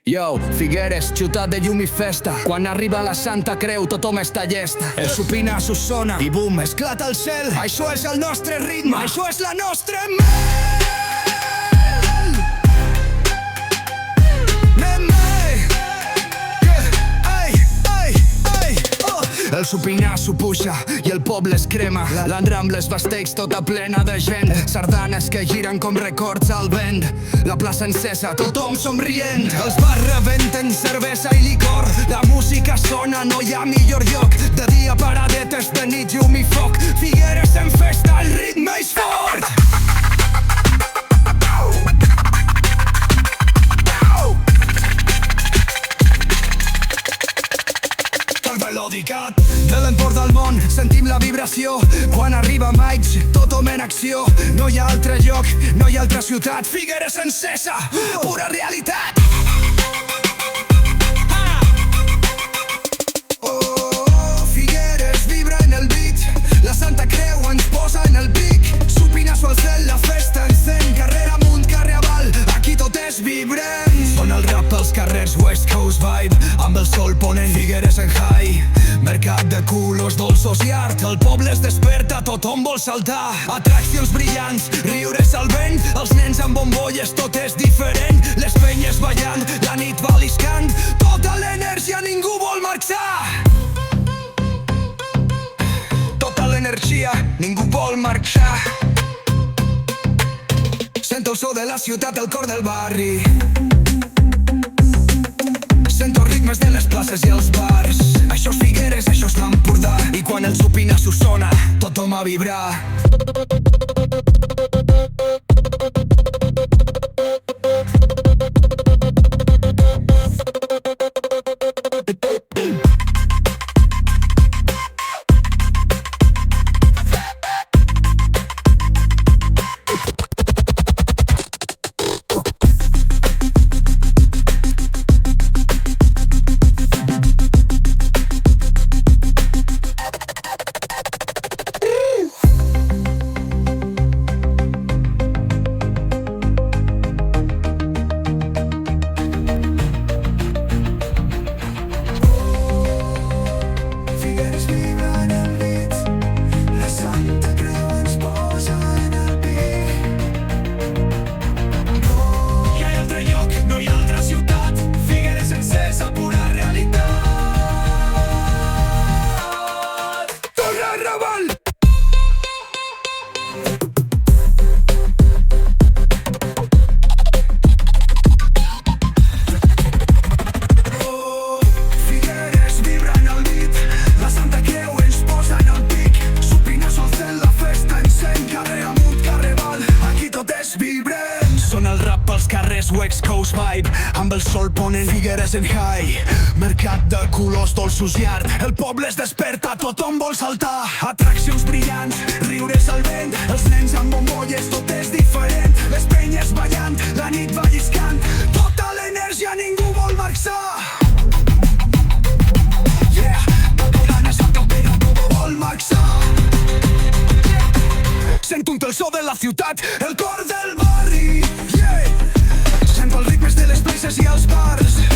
Yo, Figueres, ciutat de llum i festa. Quan arriba la Santa Creu tothom està llesta. El supina sona i bum, esclata el cel. Això és el nostre ritme, això és la nostra mel. El supina s'ho puja i el poble es crema. L'Enrambla es vesteix tota plena de gent. Sardanes que giren com records al vent. La plaça encesa, tothom somrient. Els bars rebenten cervesa i licor. La música sona, no hi ha millor lloc. De dia paradetes, de nit llum i foc. Figueres en festa, el ritme és fort. De l'entorn del món sentim la vibració. Quan arriba maig, tothom en acció. No hi ha altre lloc, no hi ha altra ciutat. Figueres encesa, pura realitat. Oh, Figueres vibra en el beat. La Santa Creu ens posa en el pic. Supinazo al cel, la festa encén. Carrer amunt, carrer avall, aquí tot és vibrant. Sona el rap pels carrers, West Coast vibe. Amb el sol ponent, Figueres en high. Mercat de colors, dolços i art. El poble es desperta, tothom vol saltar. Atraccions brillants, riures al vent. Els nens amb bombolles, tot és diferent. Les penyes ballant, la nit va liscant. Tota l'energia, ningú vol marxar. Tota l'energia, ningú vol marxar. Sento el so de la ciutat, el cor del barri. Sento ritmes de les places i els bars. Això és Figueres, això és l'Empordà. I quan el supina sona, tothom a vibrar. Sona el rap pels carrers, West Coast vibe. Amb el sol ponent, Figueres en high. Mercat de colors, dolços i art. El poble es desperta, tothom vol saltar. Atraccions brillants, riures al vent. Els nens amb bombolles, tot és diferent. Les penyes ballant, la nit va lliscant. Tota l'energia, ningú vol marxar. Yeah, tota ganes al cap, però ningú vol marxar. Sento el so de la ciutat, el cor del barri. Sento els ritmes de les places i els bars.